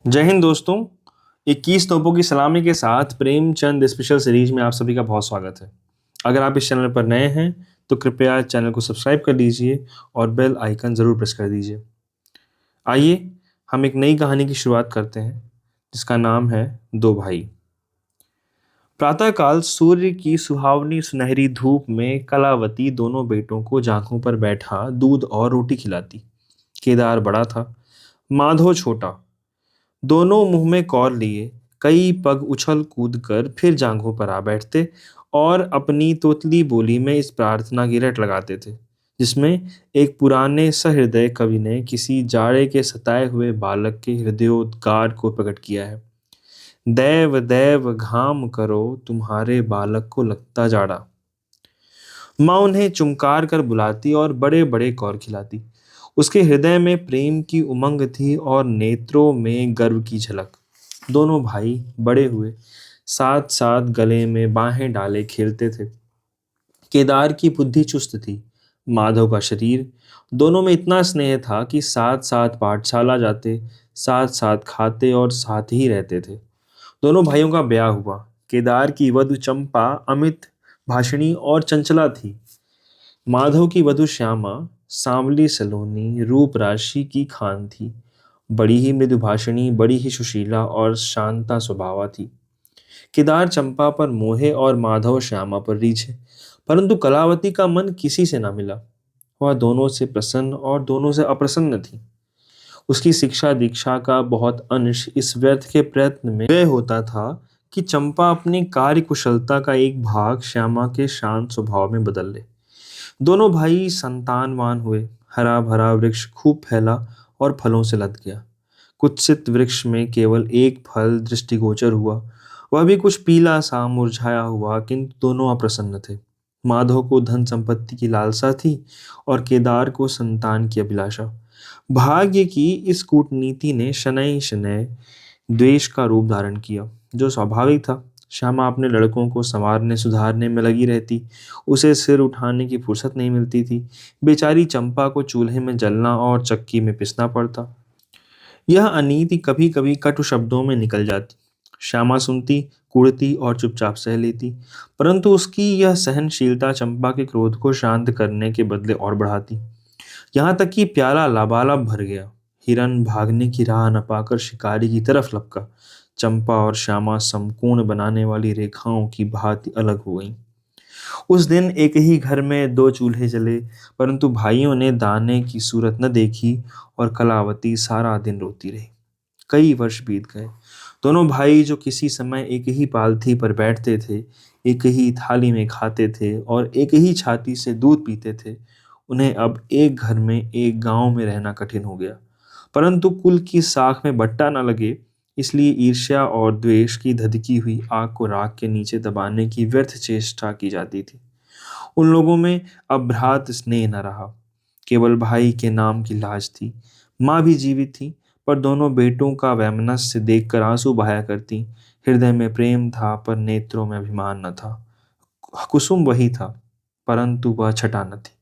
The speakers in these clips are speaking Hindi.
जय हिंद दोस्तों। 21 तोपों की सलामी के साथ प्रेमचंद स्पेशल सीरीज में आप सभी का बहुत स्वागत है। अगर आप इस चैनल पर नए हैं तो कृपया चैनल को सब्सक्राइब कर लीजिए और बेल आइकन ज़रूर प्रेस कर दीजिए। आइए हम एक नई कहानी की शुरुआत करते हैं जिसका नाम है दो भाई। प्रातःकाल सूर्य की सुहावनी सुनहरी धूप में कलावती दोनों बेटों को जांघों पर बैठा दूध और रोटी खिलाती। केदार बड़ा था, माधव छोटा। दोनों मुंह में कौर लिए कई पग उछल कूद कर फिर जांघों पर आ बैठते और अपनी तोतली बोली में इस प्रार्थना की रट लगाते थे जिसमें एक पुराने सहृदय कवि ने किसी जाड़े के सताए हुए बालक के हृदयोद्गार को प्रकट किया है। दैव दैव घाम करो तुम्हारे बालक को लगता जाड़ा। माँ उन्हें चुमकार कर बुलाती और बड़े बड़े कौर खिलाती। उसके हृदय में प्रेम की उमंग थी और नेत्रों में गर्व की झलक। दोनों भाई बड़े हुए साथ साथ गले में बाहें डाले खेलते थे। केदार की बुद्धि चुस्त थी, माधव का शरीर। दोनों में इतना स्नेह था कि साथ साथ पाठशाला जाते, साथ साथ खाते और साथ ही रहते थे। दोनों भाइयों का ब्याह हुआ। केदार की वधू चंपा अमित भाषिणी और चंचला थी। माधव की वधू श्यामा सांवली सलोनी रूप राशि की खान थी। बड़ी ही मृदुभाषिणी, बड़ी ही सुशीला और शांता स्वभावा थी। केदार चंपा पर मोहे और माधव श्यामा पर रीझे, परंतु कलावती का मन किसी से ना मिला। वह दोनों से प्रसन्न और दोनों से अप्रसन्न थी। उसकी शिक्षा दीक्षा का बहुत अंश इस व्यर्थ के प्रयत्न में व्यय होता था कि चंपा अपनी कार्य कुशलता का एक भाग श्यामा के शांत स्वभाव में बदल ले। दोनों भाई संतानवान हुए। हरा भरा वृक्ष खूब फैला और फलों से लद गया। कुत्सित वृक्ष में केवल एक फल दृष्टिगोचर हुआ, वह भी कुछ पीला सा मुरझाया हुआ, किंतु दोनों अप्रसन्न थे। माधव को धन संपत्ति की लालसा थी और केदार को संतान की अभिलाषा। भाग्य की इस कूटनीति ने शनैः शनैः द्वेष का रूप धारण किया, जो स्वाभाविक था। श्यामा अपने लड़कों को संवारने सुधारने में लगी रहती, उसे सिर उठाने की फुर्सत नहीं मिलती थी। बेचारी चंपा को चूल्हे में जलना और चक्की में पिसना पड़ता। यह अनीति कभी कभी कटु शब्दों में निकल जाती। श्यामा सुनती, कुढ़ती और चुपचाप सह लेती, परंतु उसकी यह सहनशीलता चंपा के क्रोध को शांत करने के बदले और बढ़ाती। यहाँ तक कि प्याला लबालब भर गया। हिरन भागने की राह न पाकर शिकारी की तरफ लपका। चंपा और श्यामा समकोण बनाने वाली रेखाओं की भांति अलग हो गईं। उस दिन एक ही घर में दो चूल्हे जले, परंतु भाइयों ने दाने की सूरत न देखी और कलावती सारा दिन रोती रही। कई वर्ष बीत गए। दोनों भाई जो किसी समय एक ही पालथी पर बैठते थे, एक ही थाली में खाते थे और एक ही छाती से दूध पीते थे, उन्हें अब एक घर में एक गांव में रहना कठिन हो गया। परंतु कुल की साख में बट्टा न लगे, इसलिए ईर्ष्या और द्वेष की धधकी हुई आग को राख के नीचे दबाने की व्यर्थ चेष्टा की जाती थी। उन लोगों में अब भ्रात स्नेह न रहा, केवल भाई के नाम की लाज थी। माँ भी जीवित थी, पर दोनों बेटों का वैमनस्य देखकर आंसू बहाया करती। हृदय में प्रेम था पर नेत्रों में अभिमान न था। कुसुम वही था, परंतु वह छटा न थी।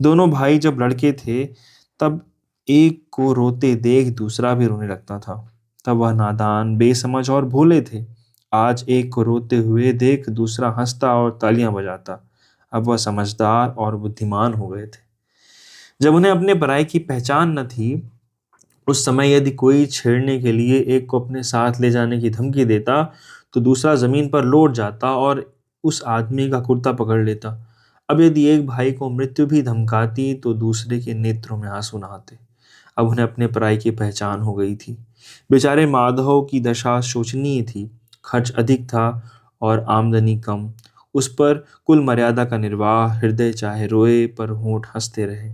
दोनों भाई जब लड़के थे तब एक को रोते देख दूसरा भी रोने लगता था। तब वह नादान, बेसमझ और भोले थे। आज एक को रोते हुए देख दूसरा हंसता और तालियां बजाता। अब वह समझदार और बुद्धिमान हो गए थे। जब उन्हें अपने पराई की पहचान न थी, उस समय यदि कोई छेड़ने के लिए एक को अपने साथ ले जाने की धमकी देता तो दूसरा जमीन पर लौट जाता और उस आदमी का कुर्ता पकड़ लेता। अब यदि एक भाई को मृत्यु भी धमकाती तो दूसरे के नेत्रों में आंसू नहाते। अब उन्हें अपने पराई की पहचान हो गई थी। बेचारे माधव की दशा शोचनीय थी। खर्च अधिक था और आमदनी कम। उस पर कुल मर्यादा का निर्वाह। हृदय चाहे रोए पर होंठ हंसते रहे।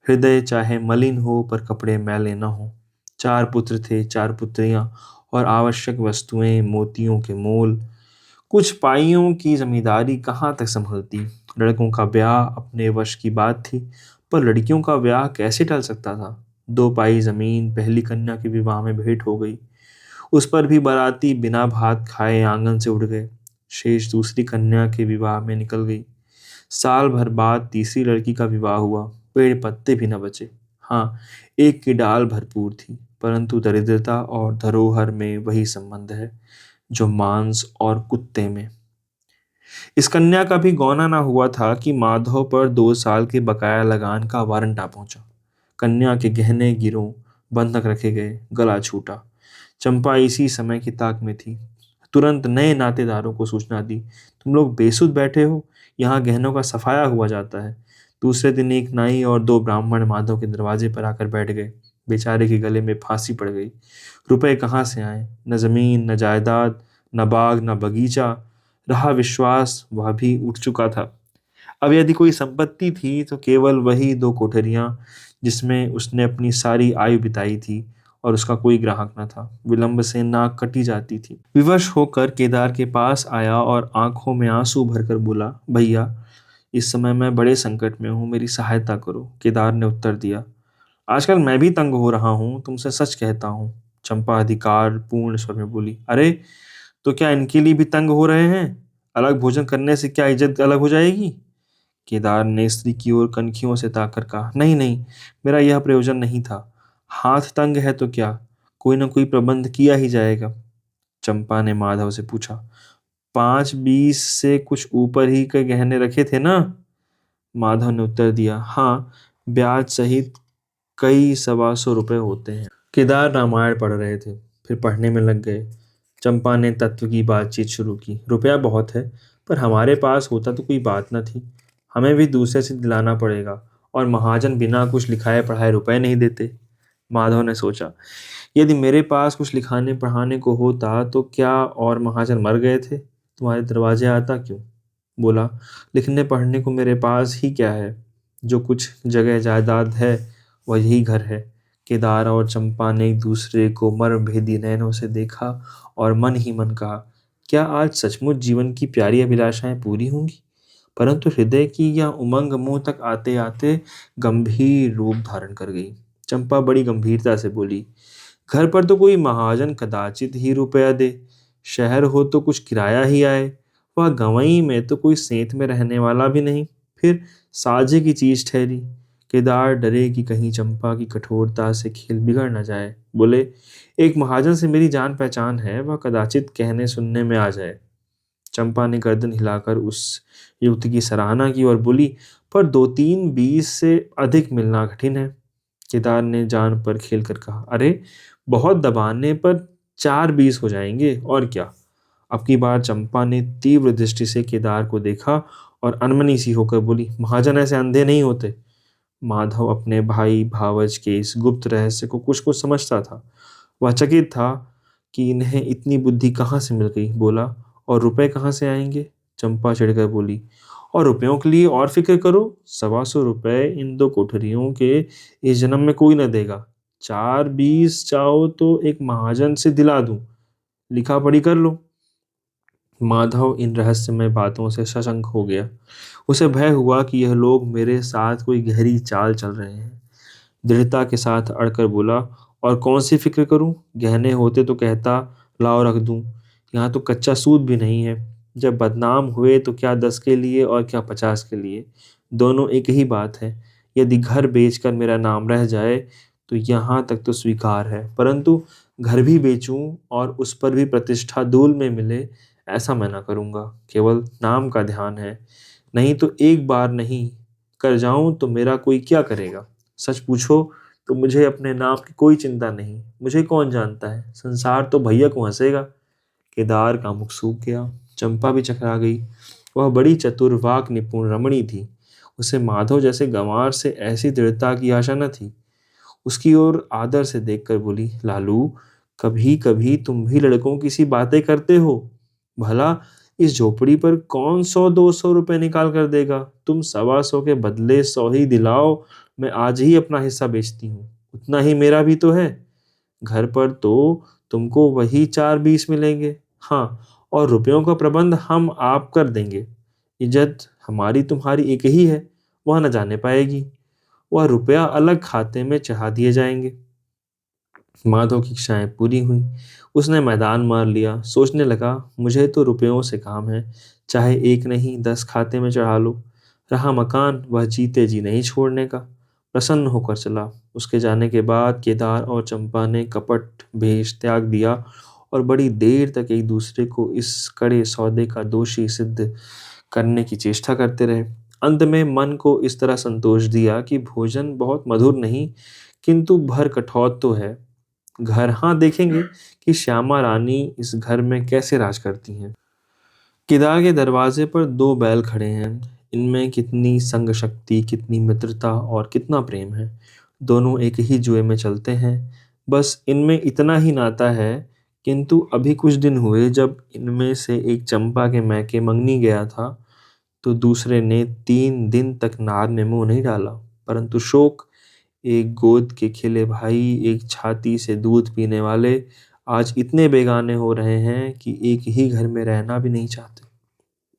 हृदय चाहे मलिन हो पर कपड़े मैले न हो। चार पुत्र थे, चार पुत्रियां और आवश्यक वस्तुएं मोतियों के मोल। कुछ पाइयों की जमींदारी कहाँ तक संभलती। लड़कों का ब्याह अपने वश की बात थी, पर लड़कियों का ब्याह कैसे टल सकता था। दो पाई जमीन पहली कन्या के विवाह में भेंट हो गई। उस पर भी बाराती बिना भात खाए आंगन से उड़ गए। शेष दूसरी कन्या के विवाह में निकल गई। साल भर बाद तीसरी लड़की का विवाह हुआ। पेड़ पत्ते भी न बचे। हाँ, एक की डाल भरपूर थी, परंतु दरिद्रता और धरोहर में वही संबंध है जो मांस और कुत्ते में। इस कन्या का भी गौना ना हुआ था कि माधव पर 2 साल के बकाया लगान का वारंट आ पहुंचा। कन्या के गहने गिरों बंधक रखे गए, गला छूटा। चंपा इसी समय की ताक में थी। तुरंत नए नातेदारों को सूचना दी, तुम लोग बेसुध बैठे हो, यहाँ गहनों का सफाया हुआ जाता है। दूसरे दिन एक नाई और 2 ब्राह्मण माधव के दरवाजे पर आकर बैठ गए। बेचारे के गले में फांसी पड़ गई। रुपए कहाँ से आए? न जमीन, न जायदाद, न बाग, न बगीचा। रहा विश्वास, वह भी उठ चुका था। अब यदि कोई संपत्ति थी तो केवल वही 2 कोठरियां जिसमें उसने अपनी सारी आयु बिताई थी, और उसका कोई ग्राहक न था। विलंब से नाक कटी जाती थी। विवश होकर केदार के पास आया और आंखों में आंसू भरकर बोला, भैया, इस समय मैं बड़े संकट में हूँ, मेरी सहायता करो। केदार ने उत्तर दिया, आजकल मैं भी तंग हो रहा हूँ, तुमसे सच कहता हूँ। चंपा अधिकार पूर्ण स्वर में बोली, अरे तो क्या इनके लिए भी तंग हो रहे हैं? अलग भोजन करने से क्या इज्जत अलग हो जाएगी? केदार ने स्त्री की ओर कनखियों से ताकर कहा, नहीं नहीं, मेरा यह प्रयोजन नहीं था। हाथ तंग है तो क्या, कोई ना कोई प्रबंध किया ही जाएगा। चंपा ने माधव से पूछा, 5-20 से कुछ ऊपर ही के गहने रखे थे ना? माधव ने उत्तर दिया, हाँ, ब्याज सहित कई 125 रुपए होते हैं। केदार रामायण पढ़ रहे थे, फिर पढ़ने में लग गए। चंपा ने तत्व की बातचीत शुरू की, रुपया बहुत है, पर हमारे पास होता तो कोई बात न थी। हमें भी दूसरे से दिलाना पड़ेगा, और महाजन बिना कुछ लिखाए पढ़ाए रुपए नहीं देते। माधव ने सोचा, यदि मेरे पास कुछ लिखाने पढ़ाने को होता तो क्या और महाजन मर गए थे? तुम्हारे दरवाजे आता क्यों? बोला, लिखने पढ़ने को मेरे पास ही क्या है? जो कुछ जगह जायदाद है वह यही घर है। केदार और चंपा ने एक दूसरे को मर्मभेदी नयनों से देखा और मन ही मन कहा, क्या आज सचमुच जीवन की प्यारी अभिलाषाएं पूरी होंगी? परंतु हृदय की यह उमंग मुंह तक आते आते गंभीर रूप धारण कर गई। चंपा बड़ी गंभीरता से बोली, घर पर तो कोई महाजन कदाचित ही रुपया दे, शहर हो तो कुछ किराया ही आए, वह गंवई में तो कोई सेंत में रहने वाला भी नहीं, फिर साझे की चीज ठहरी। केदार डरे कि कहीं चंपा की कठोरता से खेल बिगड़ न जाए। बोले, एक महाजन से मेरी जान पहचान है, वह कदाचित कहने सुनने में आ जाए। चंपा ने गर्दन हिलाकर उस युक्ति की सराहना की और बोली, पर 2-3-20 से अधिक मिलना कठिन है। केदार ने जान पर खेल कर कहा, अरे बहुत दबाने पर 4-20 हो जाएंगे, और क्या। अब की बार चंपा ने तीव्र दृष्टि से केदार को देखा और अनमनी सी होकर बोली, महाजन ऐसे अंधे नहीं होते। माधव अपने भाई भावज के इस गुप्त रहस्य को कुछ कुछ समझता था। वह चकित था कि इन्हें इतनी बुद्धि कहाँ से मिल गई। बोला, और रुपए कहाँ से आएंगे? चंपा चिढ़कर बोली, और रुपयों के लिए और फिक्र करो, 125 रुपए इन 2 कोठरियों के इस जन्म में कोई न देगा। 4-20 चाहो तो एक महाजन से दिला दूं, लिखा पढ़ी कर लो। माधव इन रहस्यमय बातों से सशंक हो गया। उसे भय हुआ कि यह लोग मेरे साथ कोई गहरी चाल चल रहे हैं। दृढ़ता के साथ अड़कर बोला, और कौन सी फिक्र करूं? गहने होते तो कहता, लाओ रख दूं। यहाँ तो कच्चा सूद भी नहीं है। जब बदनाम हुए तो क्या 10 के लिए और क्या 50 के लिए, दोनों एक ही बात है। यदि घर बेचकर मेरा नाम रह जाए तो यहाँ तक तो स्वीकार है, परंतु घर भी बेचूं और उस पर भी प्रतिष्ठा धूल में मिले, ऐसा मैं ना करूँगा। केवल नाम का ध्यान है, नहीं तो एक बार नहीं कर जाऊं तो मेरा कोई क्या करेगा। सच पूछो तो मुझे अपने नाम की कोई चिंता नहीं। मुझे कौन जानता है, संसार तो भैया को हंसेगा। केदार का मुख सूख गया। चंपा भी चकरा गई। वह बड़ी चतुर वाक निपुण रमणी थी। उसे माधव जैसे गंवार से ऐसी दृढ़ता की आशा न थी। उसकी ओर आदर से देखकर बोली, लालू, कभी कभी तुम भी लड़कों की सी बातें करते हो। भला इस झोपड़ी पर कौन 100-200 रुपए निकाल कर देगा? तुम 125 के बदले 100 ही दिलाओ, मैं आज ही अपना हिस्सा बेचती हूँ, उतना ही मेरा भी तो है। घर पर तो तुमको वही 4-20 मिलेंगे। हाँ, और रुपयों का प्रबंध हम आप कर देंगे। इज्जत हमारी तुम्हारी एक ही है, वह न जाने पाएगी। वह रुपया अलग खाते में चढ़ा दिए जाएंगे। माधव की इच्छाएं पूरी हुई। उसने मैदान मार लिया। सोचने लगा, मुझे तो रुपयों से काम है, चाहे एक नहीं 10 खाते में चढ़ा लो। रहा मकान, वह जीते जी नहीं छोड़ने का। प्रसन्न होकर चला। उसके जाने के बाद केदार और चंपा ने कपट भेष त्याग दिया और बड़ी देर तक एक दूसरे को इस कड़े सौदे का दोषी सिद्ध करने की चेष्टा करते रहे। अंत में मन को इस तरह संतोष दिया कि भोजन बहुत मधुर नहीं किंतु भर कठौत तो है। घर हाँ देखेंगे कि श्यामा रानी इस घर में कैसे राज करती हैं। केदार के दरवाजे पर दो बैल खड़े हैं। इनमें कितनी संग शक्ति, कितनी मित्रता और कितना प्रेम है। दोनों एक ही जुए में चलते हैं। बस इनमें इतना ही नाता है। किंतु अभी कुछ दिन हुए जब इनमें से एक चंपा के मैके मंगनी गया था तो दूसरे ने 3 दिन तक नार में मुंह नहीं डाला। परंतु शोक, एक गोद के खिले भाई, एक छाती से दूध पीने वाले आज इतने बेगाने हो रहे हैं कि एक ही घर में रहना भी नहीं चाहते।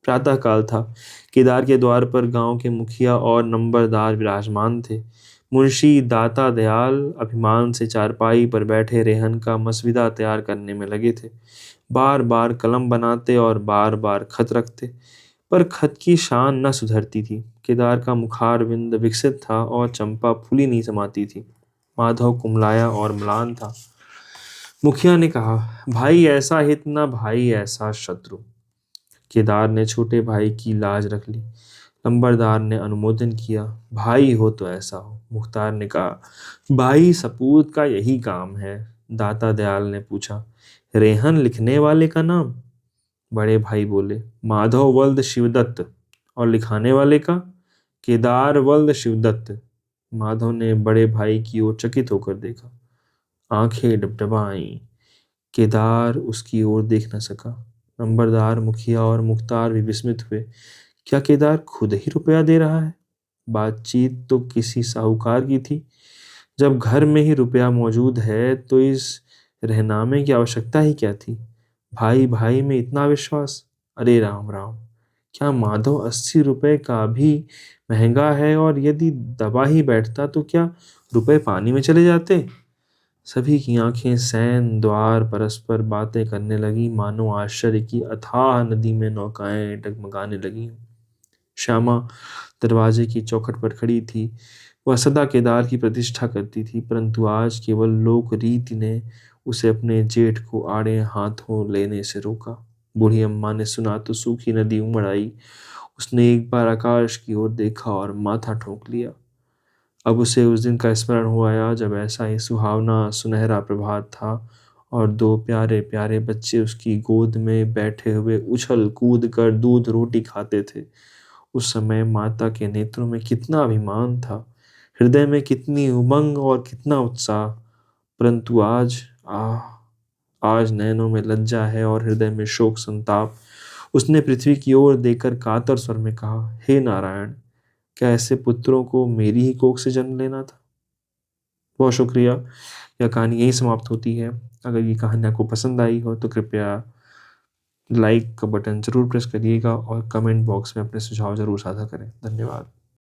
प्रातः काल था। केदार के द्वार पर गांव के मुखिया और नंबरदार विराजमान थे। मुंशी दाता दयाल अभिमान से चारपाई पर बैठे रेहन का मसविदा तैयार करने में लगे थे। बार बार कलम बनाते और बार बार खत रखते, पर खत की शान न सुधरती थी। केदार का मुखारविंद विकसित था और चंपा फूली नहीं समाती थी। माधव कुमलाया और म्लान था। मुखिया ने कहा, भाई ऐसा हित न भाई ऐसा शत्रु। केदार ने छोटे भाई की लाज रख ली। नंबरदार ने अनुमोदन किया, भाई हो तो ऐसा हो। मुख्तार ने कहा, भाई सपूत का यही काम है। दाता दयाल ने पूछा, रेहन लिखने वाले का नाम? बड़े भाई बोले, माधव वल्द शिवदत्त। और लिखाने वाले का? केदार वल्द शिवदत्त। माधव ने बड़े भाई की ओर चकित होकर देखा। आंखें डबडबाईं। केदार उसकी ओर देख न सका। नंबरदार, मुखिया और मुख्तार भी विस्मित हुए। क्या केदार खुद ही रुपया दे रहा है? बातचीत तो किसी साहूकार की थी। जब घर में ही रुपया मौजूद है तो इस रहनामे की आवश्यकता ही क्या थी? भाई भाई में इतना विश्वास? अरे राम राम! क्या माधव 80 रुपए का भी महंगा है? और यदि दबा ही बैठता तो क्या रुपए पानी में चले जाते? सभी की आंखें सैन द्वार परस्पर बातें करने लगी, मानो आश्चर्य की अथाह नदी में नौकाएं डगमगाने लगी। श्यामा दरवाजे की चौखट पर खड़ी थी। वह सदा केदार की प्रतिष्ठा करती थी, परंतु आज केवल लोक रीति ने उसे अपने जेठ को आड़े हाथों लेने से रोका। बूढ़ी अम्मा ने सुना तो सूखी नदी उमड़ आई। उसने एक बार आकाश की ओर देखा और माथा ठोक लिया। अब उसे उस दिन का स्मरण हो आया जब ऐसा ही सुहावना सुनहरा प्रभात था और दो प्यारे प्यारे बच्चे उसकी गोद में बैठे हुए उछल कूद कर दूध रोटी खाते थे। उस समय माता के नेत्रों में कितना अभिमान था, हृदय में कितनी उमंग और कितना उत्साह। परंतु आज नयनों में लज्जा है और हृदय में शोक संताप। उसने पृथ्वी की ओर देखकर कातर स्वर में कहा, हे नारायण, क्या ऐसे पुत्रों को मेरी ही कोख से जन्म लेना था? बहुत शुक्रिया। यह कहानी यही समाप्त होती है। अगर ये कहानी आपको पसंद आई हो तो कृपया लाइक का बटन जरूर प्रेस करिएगा और कमेंट बॉक्स में अपने सुझाव जरूर साझा करें। धन्यवाद।